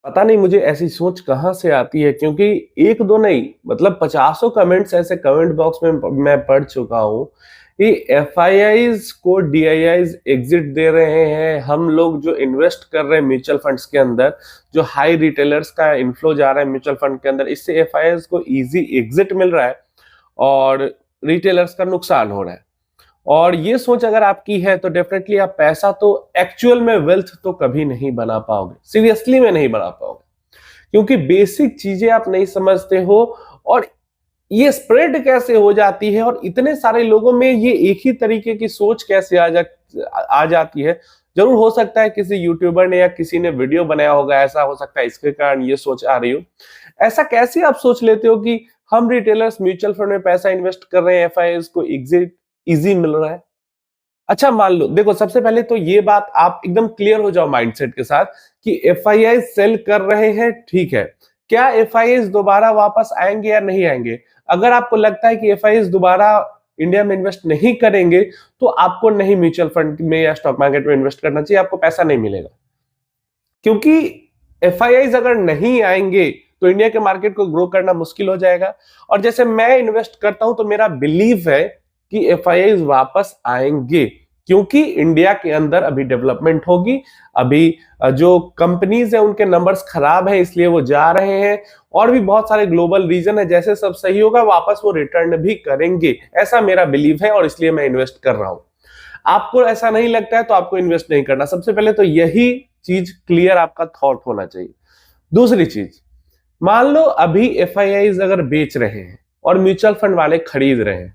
पता नहीं मुझे ऐसी सोच कहाँ से आती है, क्योंकि एक दो नहीं मतलब पचासों कमेंट्स ऐसे कमेंट बॉक्स में मैं पढ़ चुका हूँ कि एफआईआईज को डीआईआईज एग्जिट दे रहे हैं। हम लोग जो इन्वेस्ट कर रहे हैं म्यूचुअल फंड्स के अंदर, जो हाई रिटेलर्स का इनफ्लो जा रहा है म्यूचुअल फंड के अंदर, इससे एफआईआईज को इजी एग्जिट मिल रहा है और रिटेलर्स का नुकसान हो रहा है। और ये सोच अगर आपकी है तो डेफिनेटली आप पैसा तो एक्चुअल में वेल्थ तो कभी नहीं बना पाओगे, सीरियसली में नहीं बना पाओगे, क्योंकि बेसिक चीजें आप नहीं समझते हो। और ये स्प्रेड कैसे हो जाती है और इतने सारे लोगों में ये एक ही तरीके की सोच कैसे आ जाती है। जरूर हो सकता है किसी यूट्यूबर ने या किसी ने वीडियो बनाया होगा, ऐसा हो सकता है इसके कारण ये सोच आ रही हो। ऐसा कैसे आप सोच लेते हो कि हम रिटेलर्स म्यूचुअल फंड में पैसा इन्वेस्ट कर रहे हैं, एफआईआईज को एग्जिट इजी मिल रहा है। अच्छा मान लो, देखो सबसे पहले तो ये बात आप एकदम क्लियर हो जाओ माइंडसेट के साथ कि एफआईआई सेल कर रहे हैं, ठीक है। क्या एफआईआई दोबारा वापस आएंगे या नहीं आएंगे? अगर आपको लगता है कि एफआईआई दोबारा इंडिया में इन्वेस्ट नहीं करेंगे तो आपको नहीं म्यूचुअल फंड में या स्टॉक मार्केट में इन्वेस्ट करना चाहिए, आपको पैसा नहीं मिलेगा। क्योंकि एफआईआई अगर नहीं आएंगे तो इंडिया के मार्केट को ग्रो करना मुश्किल हो जाएगा। और जैसे मैं इन्वेस्ट करता हूं तो मेरा बिलीव है कि एफआईआई वापस आएंगे, क्योंकि इंडिया के अंदर अभी डेवलपमेंट होगी। अभी जो कंपनीज है उनके नंबर्स खराब हैं, इसलिए वो जा रहे हैं। और भी बहुत सारे ग्लोबल रीजन है, जैसे सब सही होगा वापस वो रिटर्न भी करेंगे, ऐसा मेरा बिलीव है और इसलिए मैं इन्वेस्ट कर रहा हूं। आपको ऐसा नहीं लगता है तो आपको इन्वेस्ट नहीं करना। सबसे पहले तो यही चीज क्लियर आपका थॉट होना चाहिए। दूसरी चीज, मान लो अभी एफआईआई अगर बेच रहे हैं और म्यूचुअल फंड वाले खरीद रहे हैं,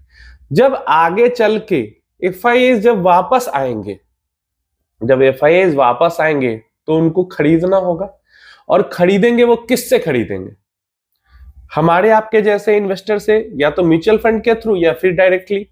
जब आगे चल के एफआईआई जब वापस आएंगे, तो उनको खरीदना होगा। और खरीदेंगे वो किससे खरीदेंगे? हमारे आपके जैसे इन्वेस्टर से, या तो म्यूचुअल फंड के थ्रू या फिर डायरेक्टली,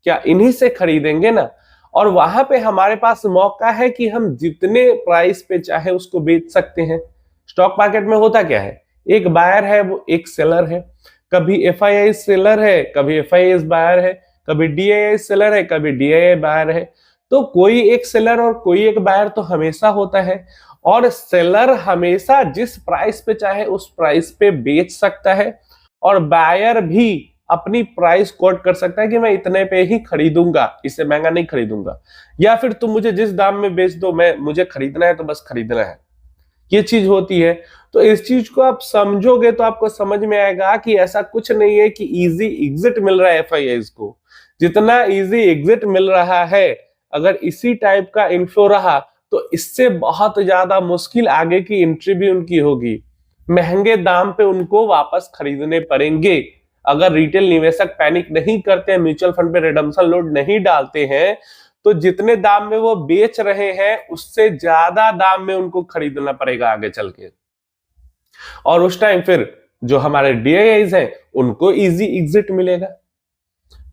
क्या इन्हीं से खरीदेंगे ना। और वहां पे हमारे पास मौका है कि हम जितने प्राइस पे चाहे उसको बेच सकते हैं। स्टॉक मार्केट में होता क्या है, एक बायर है, वो एक सेलर है। कभी एफआईआई सेलर है, कभी एफआईआई बायर है, कभी डीआईआई सेलर है, कभी डीआईआई बायर है। तो कोई एक सेलर और कोई एक बायर तो हमेशा होता है। और सेलर हमेशा जिस प्राइस पे चाहे उस प्राइस पे बेच सकता है, और बायर भी अपनी प्राइस कोट कर सकता है कि मैं इतने पे ही खरीदूंगा, इससे महंगा नहीं खरीदूंगा। या फिर तुम मुझे जिस दाम में बेच दो, मुझे खरीदना है तो बस खरीदना है, ये चीज होती है। तो इस चीज को आप समझोगे तो आपको समझ में आएगा कि ऐसा कुछ नहीं है कि इजी एग्जिट मिल रहा है एफआईआई को। जितना इजी एग्जिट मिल रहा है, अगर इसी टाइप का इन्फ्लो रहा तो इससे बहुत ज्यादा मुश्किल आगे की एंट्री भी उनकी होगी। महंगे दाम पे उनको वापस खरीदने पड़ेंगे। अगर रिटेल निवेशक पैनिक नहीं करते हैं, म्यूचुअल फंड पे रिडम्पशन लोड नहीं डालते हैं, तो जितने दाम में वो बेच रहे हैं उससे ज्यादा दाम में उनको खरीदना पड़ेगा आगे चल के। और उस टाइम फिर जो हमारे डीआईआईज हैं उनको इजी एग्जिट मिलेगा।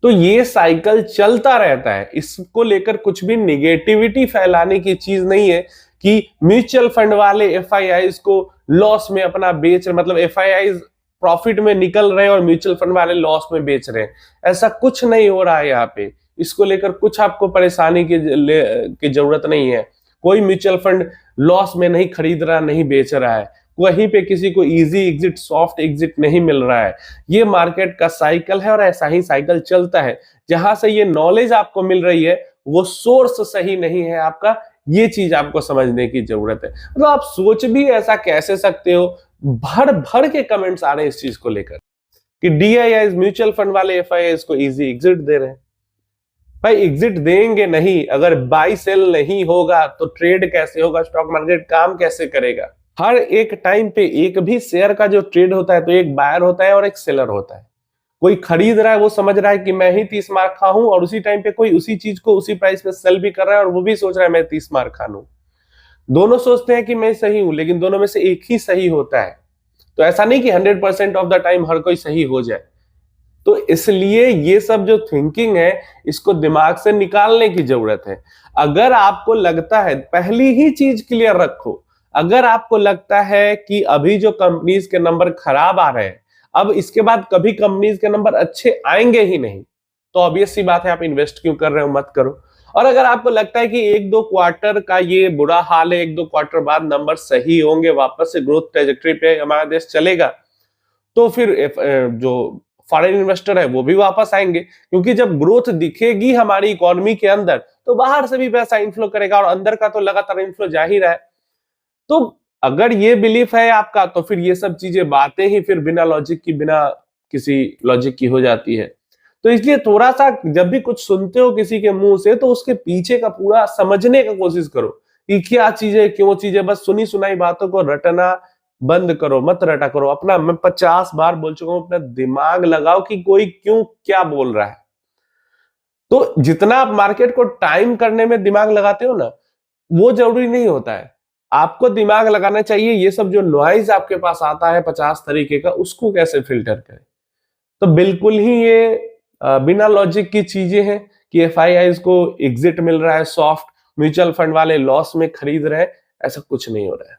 तो ये साइकिल चलता रहता है, इसको लेकर कुछ भी निगेटिविटी फैलाने की चीज नहीं है कि म्यूचुअल फंड वाले एफआईआईज को लॉस में अपना बेच, मतलब एफआईआईज प्रॉफिट में निकल रहे हैं और म्यूचुअल फंड वाले लॉस में बेच रहे हैं। ऐसा कुछ नहीं हो रहा है यहाँ पे। इसको लेकर कुछ आपको परेशानी की जरूरत नहीं है। कोई म्यूचुअल फंड लॉस में नहीं खरीद रहा, नहीं बेच रहा है। वहीं पे किसी को इजी एग्जिट, सॉफ्ट एग्जिट नहीं मिल रहा है। ये मार्केट का साइकिल है और ऐसा ही साइकिल चलता है। जहां से ये नॉलेज आपको मिल रही है वो सोर्स सही नहीं है आपका, ये चीज आपको समझने की जरूरत है। मतलब आप सोच भी ऐसा कैसे सकते हो? भर भर के कमेंट्स आ रहे हैं इस चीज को लेकर कि डीआईआई म्यूचुअल फंड वाले एफआईआई को इजी एग्जिट दे रहे हैं। भाई एग्जिट देंगे नहीं, अगर बाई सेल नहीं होगा तो ट्रेड कैसे होगा? स्टॉक मार्केट काम कैसे करेगा? हर एक टाइम पे एक भी शेयर का जो ट्रेड होता है तो एक बायर होता है और एक सेलर होता है। कोई खरीद रहा है, वो समझ रहा है कि मैं ही 30 मार खा हूं, और उसी टाइम पे कोई उसी चीज को उसी प्राइस पे सेल भी कर रहा है और वो भी सोच रहा है मैं 30 मार खा लूं। दोनों सोचते हैं कि मैं सही हूं, लेकिन दोनों में से एक ही सही होता है। तो ऐसा नहीं कि 100% ऑफ द टाइम हर कोई सही हो जाए। तो इसलिए ये सब जो थिंकिंग है इसको दिमाग से निकालने की जरूरत है। अगर आपको लगता है, पहली ही चीज क्लियर रखो, अगर आपको लगता है कि अभी जो कंपनीज के नंबर खराब आ रहे हैं, अब इसके बाद कभी कंपनीज के नंबर अच्छे आएंगे ही नहीं, तो ऑब्वियस सी बात है आप इन्वेस्ट क्यों कर रहे हो, मत करो। और अगर आपको लगता है कि 1-2 क्वार्टर का ये बुरा हाल है, 1-2 क्वार्टर बाद नंबर सही होंगे, वापस से ग्रोथ ट्रेजेक्टरी पे हमारा देश चलेगा, तो फिर जो फॉरेन इन्वेस्टर है वो भी वापस आएंगे, क्योंकि जब ग्रोथ दिखेगी हमारी इकोनॉमी के अंदर तो बाहर से भी पैसा इनफ्लो करेगा, और अंदर का तो लगातार इनफ्लो जा ही रहा है। तो अगर ये बिलीफ है आपका, तो फिर ये सब चीजें बातें ही फिर बिना लॉजिक की, बिना किसी लॉजिक की हो जाती है। तो इसलिए थोड़ा सा जब भी कुछ सुनते हो किसी के मुंह से, तो उसके पीछे का पूरा समझने का कोशिश करो कि क्या चीजें, क्यों चीजें। बस सुनी सुनाई बातों को रटना बंद करो, मत रटा करो। अपना, मैं 50 बार बोल चुका हूं, अपना दिमाग लगाओ कि कोई क्यों क्या बोल रहा है। तो जितना आप मार्केट को टाइम करने में दिमाग लगाते हो ना, वो जरूरी नहीं होता है। आपको दिमाग लगाना चाहिए ये सब जो नॉइज आपके पास आता है 50 तरीके का, उसको कैसे फिल्टर करें। तो बिल्कुल ही ये बिना लॉजिक की चीजें हैं कि एफआईआईज को एग्जिट मिल रहा है, सॉफ्ट म्यूचुअल फंड वाले लॉस में खरीद रहे हैं, ऐसा कुछ नहीं हो रहा है।